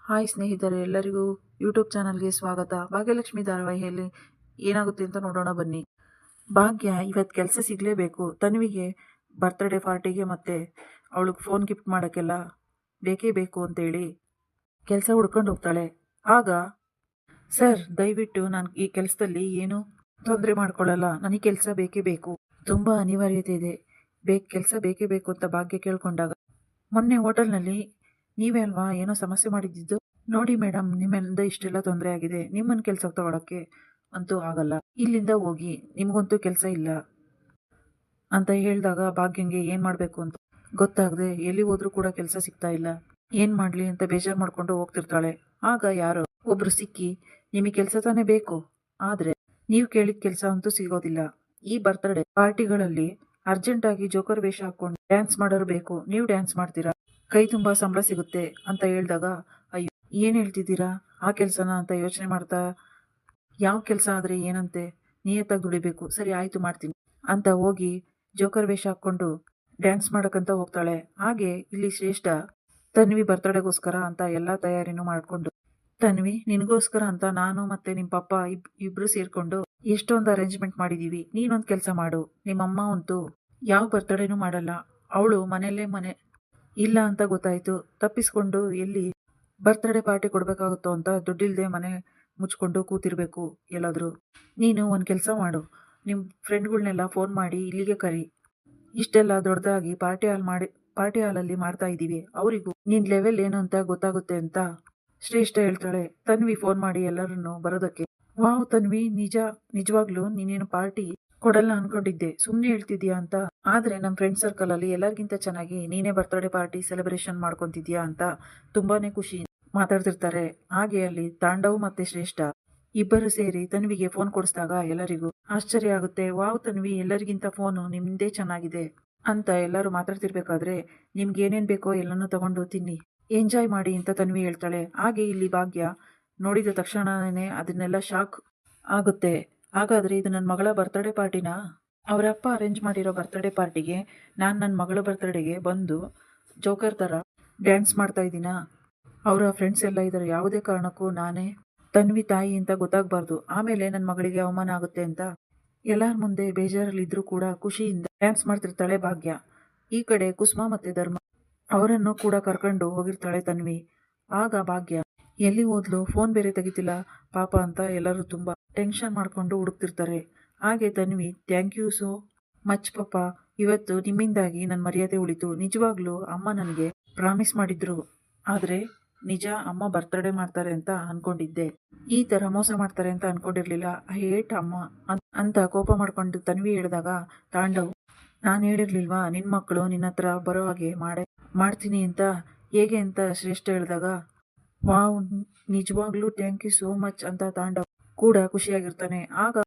Hi ಸ್ನೇಹಿತರೆ, ಎಲ್ಲರಿಗೂ YouTube ಚಾನಲ್ಗೆ ಸ್ವಾಗತ. ಭಾಗ್ಯಲಕ್ಷ್ಮಿ ಧಾರಾವಾಹಿಯಲ್ಲಿ ಏನಾಗುತ್ತೆ ಅಂತ ನೋಡೋಣ ಬನ್ನಿ. ಭಾಗ್ಯ ಇವತ್ತು ಕೆಲಸ ಸಿಗಲೇಬೇಕು. ತನ್ವಿಗೆ ಬರ್ತ್ಡೇ ಪಾರ್ಟಿಗೆ ಮತ್ತು ಅವಳಿಗೆ ಫೋನ್ ಗಿಫ್ಟ್ ಮಾಡೋಕ್ಕೆಲ್ಲ ಬೇಕೇ ಬೇಕು ಅಂತೇಳಿ ಕೆಲಸ ಹುಡ್ಕೊಂಡು ಹೋಗ್ತಾಳೆ. ಆಗ ಸರ್, ದಯವಿಟ್ಟು ನಾನು ಈ ಕೆಲಸದಲ್ಲಿ ಏನೂ ತೊಂದರೆ ಮಾಡ್ಕೊಳ್ಳಲ್ಲ, ನನಗೆ ಕೆಲಸ ಬೇಕೇ ಬೇಕು, ತುಂಬ ಅನಿವಾರ್ಯತೆ ಇದೆ, ಕೆಲಸ ಬೇಕೇ ಬೇಕು ಅಂತ ಭಾಗ್ಯ ಕೇಳ್ಕೊಂಡಾಗ, ಮೊನ್ನೆ ಹೋಟೆಲ್ನಲ್ಲಿ ನೀವೇ ಅಲ್ವಾ ಏನೋ ಸಮಸ್ಯೆ ಮಾಡಿದ್ದು, ನೋಡಿ ಮೇಡಮ್, ನಿಮ್ಮಿಂದ ಇಷ್ಟೆಲ್ಲ ತೊಂದರೆ ಆಗಿದೆ, ನಿಮ್ಮನ್ನು ಕೆಲಸಕ್ಕೆ ತಗೊಳಕ್ಕೆ ಅಂತೂ ಆಗಲ್ಲ, ಇಲ್ಲಿಂದ ಹೋಗಿ, ನಿಮಗಂತೂ ಕೆಲಸ ಇಲ್ಲ ಅಂತ ಹೇಳಿದಾಗ ಭಾಗ್ಯಂಗೆ ಏನು ಮಾಡಬೇಕು ಅಂತ ಗೊತ್ತಾಗದೆ ಎಲ್ಲಿ ಹೋದ್ರೂ ಕೂಡ ಕೆಲಸ ಸಿಗ್ತಾ ಇಲ್ಲ, ಏನು ಮಾಡಲಿ ಅಂತ ಬೇಜಾರು ಮಾಡ್ಕೊಂಡು ಹೋಗ್ತಿರ್ತಾಳೆ. ಆಗ ಯಾರೋ ಒಬ್ರು ಸಿಕ್ಕಿ, ನಿಮಗೆ ಕೆಲಸ ತಾನೇ ಬೇಕು, ಆದರೆ ನೀವು ಕೇಳಿದ ಕೆಲಸ ಅಂತೂ ಸಿಗೋದಿಲ್ಲ, ಈ ಬರ್ತ್ಡೇ ಪಾರ್ಟಿಗಳಲ್ಲಿ ಅರ್ಜೆಂಟಾಗಿ ಜೋಕರ್ ವೇಷ ಹಾಕೊಂಡು ಡ್ಯಾನ್ಸ್ ಮಾಡೋರು ಬೇಕು, ನೀವು ಡ್ಯಾನ್ಸ್ ಮಾಡ್ತೀರಾ, ಕೈ ತುಂಬ ಸಂಬಳ ಸಿಗುತ್ತೆ ಅಂತ ಹೇಳಿದಾಗ, ಅಯ್ಯೋ ಏನು ಹೇಳ್ತಿದ್ದೀರಾ, ಆ ಕೆಲಸನ ಅಂತ ಯೋಚನೆ ಮಾಡ್ತಾ, ಯಾವ ಕೆಲಸ ಆದರೆ ಏನಂತೆ, ನಿಯತ್ತಾಗಿ ದುಡಿಬೇಕು, ಸರಿ ಆಯಿತು ಮಾಡ್ತೀನಿ ಅಂತ ಹೋಗಿ ಜೋಕರ್ ವೇಷ ಹಾಕ್ಕೊಂಡು ಡ್ಯಾನ್ಸ್ ಮಾಡೋಕ್ಕಂತ ಹೋಗ್ತಾಳೆ. ಹಾಗೆ ಇಲ್ಲಿ ಶ್ರೇಷ್ಠ ತನ್ವಿ ಬರ್ತ್ಡೇಗೋಸ್ಕರ ಅಂತ ಎಲ್ಲ ತಯಾರಿನೂ ಮಾಡಿಕೊಂಡು, ತನ್ವಿ ನಿನಗೋಸ್ಕರ ಅಂತ ನಾನು ಮತ್ತು ನಿಮ್ಮ ಪಪ್ಪ ಇಬ್ಬರು ಸೇರಿಕೊಂಡು ಎಷ್ಟೊಂದು ಅರೇಂಜ್ಮೆಂಟ್ ಮಾಡಿದ್ದೀವಿ, ನೀನೊಂದು ಕೆಲಸ ಮಾಡು, ನಿಮ್ಮಮ್ಮ ಅಂತೂ ಯಾವ ಬರ್ತ್ಡೇನೂ ಮಾಡಲ್ಲ, ಅವಳು ಮನೆ ಇಲ್ಲ ಅಂತ ಗೊತ್ತಾಯಿತು, ತಪ್ಪಿಸ್ಕೊಂಡು ಎಲ್ಲಿ ಬರ್ತ್ಡೇ ಪಾರ್ಟಿ ಕೊಡಬೇಕಾಗುತ್ತೋ ಅಂತ ದುಡ್ಡಿಲ್ಲದೆ ಮನೆ ಮುಚ್ಕೊಂಡು ಕೂತಿರ್ಬೇಕು ಎಲ್ಲಾದರೂ. ನೀನು ಒಂದು ಕೆಲಸ ಮಾಡು, ನಿಮ್ಮ ಫ್ರೆಂಡ್ಗಳನ್ನೆಲ್ಲ ಫೋನ್ ಮಾಡಿ ಇಲ್ಲಿಗೆ ಕರಿ, ಇಷ್ಟೆಲ್ಲ ದೊಡ್ಡದಾಗಿ ಪಾರ್ಟಿ ಹಾಲಲ್ಲಿ ಮಾಡ್ತಾ ಇದ್ದೀವಿ, ಅವರಿಗೂ ನಿನ್ನ ಲೆವೆಲ್ ಏನು ಅಂತ ಗೊತ್ತಾಗುತ್ತೆ ಅಂತ ಶ್ರೇಷ್ಠ ಹೇಳ್ತಾಳೆ. ತನ್ವಿ ಫೋನ್ ಮಾಡಿ ಎಲ್ಲರನ್ನು ಬರೋದಕ್ಕೆ, ವಾವ್ ತನ್ವಿ, ನಿಜವಾಗ್ಲೂ ನೀನೇನು ಪಾರ್ಟಿ ಕೊಡಲ್ಲ ಅನ್ಕೊಂಡಿದ್ದೆ, ಸುಮ್ಮನೆ ಹೇಳ್ತಿದ್ಯಾ ಅಂತ, ಆದರೆ ನಮ್ಮ ಫ್ರೆಂಡ್ ಸರ್ಕಲಲ್ಲಿ ಎಲ್ಲರಿಗಿಂತ ಚೆನ್ನಾಗಿ ನೀನೇ ಬರ್ತ್ಡೇ ಪಾರ್ಟಿ ಸೆಲೆಬ್ರೇಷನ್ ಮಾಡ್ಕೊತಿದ್ಯಾ ಅಂತ ತುಂಬಾನೇ ಖುಷಿ ಮಾತಾಡ್ತಿರ್ತಾರೆ. ಹಾಗೆ ಅಲ್ಲಿ ತಾಂಡವ್ ಮತ್ತೆ ಶ್ರೇಷ್ಠ ಇಬ್ಬರು ಸೇರಿ ತನ್ವಿಗೆ ಫೋನ್ ಕೊಡಿಸಿದಾಗ ಎಲ್ಲರಿಗೂ ಆಶ್ಚರ್ಯ ಆಗುತ್ತೆ. ವಾವ್ ತನ್ವಿ, ಎಲ್ಲರಿಗಿಂತ ಫೋನು ನಿಮ್ದೇ ಚೆನ್ನಾಗಿದೆ ಅಂತ ಎಲ್ಲರೂ ಮಾತಾಡ್ತಿರ್ಬೇಕಾದ್ರೆ, ನಿಮ್ಗೆ ಏನೇನು ಬೇಕೋ ಎಲ್ಲನೂ ತಗೊಂಡು ತಿನ್ನಿ, ಎಂಜಾಯ್ ಮಾಡಿ ಅಂತ ತನ್ವಿ ಹೇಳ್ತಾಳೆ. ಹಾಗೆ ಇಲ್ಲಿ ಭಾಗ್ಯ ನೋಡಿದ ತಕ್ಷಣನೇ ಅದನ್ನೆಲ್ಲ ಶಾಕ್ ಆಗುತ್ತೆ. ಹಾಗಾದರೆ ಇದು ನನ್ನ ಮಗಳ ಬರ್ತ್ಡೇ ಪಾರ್ಟಿನಾ, ಅವರಪ್ಪ ಅರೇಂಜ್ ಮಾಡಿರೋ ಬರ್ತ್ಡೇ ಪಾರ್ಟಿಗೆ ನಾನು ನನ್ನ ಮಗಳ ಬರ್ತ್ಡೇಗೆ ಬಂದು ಜೋಕರ್ ಥರ ಡ್ಯಾನ್ಸ್ ಮಾಡ್ತಾ ಇದ್ದೀನಾ, ಅವರ ಫ್ರೆಂಡ್ಸ್ ಎಲ್ಲ ಇದ್ದಾರೆ, ಯಾವುದೇ ಕಾರಣಕ್ಕೂ ನಾನೇ ತನ್ವಿ ತಾಯಿ ಅಂತ ಗೊತ್ತಾಗಬಾರ್ದು, ಆಮೇಲೆ ನನ್ನ ಮಗಳಿಗೆ ಅವಮಾನ ಆಗುತ್ತೆ ಅಂತ ಎಲ್ಲರ ಮುಂದೆ ಬೇಜಾರಲ್ಲಿದ್ದರೂ ಕೂಡ ಖುಷಿಯಿಂದ ಡ್ಯಾನ್ಸ್ ಮಾಡ್ತಿರ್ತಾಳೆ ಭಾಗ್ಯ. ಈ ಕಡೆ ಕುಸುಮ ಮತ್ತು ಧರ್ಮ ಅವರನ್ನು ಕೂಡ ಕರ್ಕೊಂಡು ಹೋಗಿರ್ತಾಳೆ ತನ್ವಿ. ಆಗ ಭಾಗ್ಯ ಎಲ್ಲಿ ಹೋದ್ಲು, ಫೋನ್ ಬೇರೆ ತೆಗಿತಿಲ್ಲ ಪಾಪ ಅಂತ ಎಲ್ಲರೂ ತುಂಬ ಟೆನ್ಷನ್ ಮಾಡಿಕೊಂಡು ಹುಡುಕ್ತಿರ್ತಾರೆ. ಹಾಗೆ Tanvi, thank you so much ಪಪ್ಪ, ಇವತ್ತು ನಿಮ್ಮಿಂದಾಗಿ ನನ್ನ ಮರ್ಯಾದೆ ಉಳಿತು, ನಿಜವಾಗ್ಲೂ ಅಮ್ಮ ನನಗೆ ಪ್ರಾಮಿಸ್ ಮಾಡಿದ್ರು, ಆದರೆ ನಿಜ ಅಮ್ಮ ಬರ್ತ್ಡೇ ಮಾಡ್ತಾರೆ ಅಂತ ಅಂದ್ಕೊಂಡಿದ್ದೆ, ಈ ಥರ ಮೋಸ ಮಾಡ್ತಾರೆ ಅಂತ ಅಂದ್ಕೊಂಡಿರಲಿಲ್ಲ, ಐ ಹೇಟ್ ಅಮ್ಮ ಅಂತ ಕೋಪ ಮಾಡ್ಕೊಂಡು ತನ್ವಿ ಹೇಳಿದಾಗ, ತಾಂಡವ್, ನಾನು ಹೇಳಿರ್ಲಿಲ್ವಾ ನಿನ್ನ ಮಕ್ಕಳು ನಿನ್ನ ಹತ್ರ ಬರೋ ಹಾಗೆ ಮಾಡ್ತೀನಿ ಅಂತ, ಹೇಗೆ ಅಂತ ಶ್ರೇಷ್ಠ ಹೇಳಿದಾಗ, ವಾವ್ ನಿಜವಾಗ್ಲೂ ಥ್ಯಾಂಕ್ ಯು ಸೋ ಮಚ್ ಅಂತ ತಾಂಡವ್ ಕೂಡ ಖುಷಿಯಾಗಿರ್ತಾನೆ. ಆಗ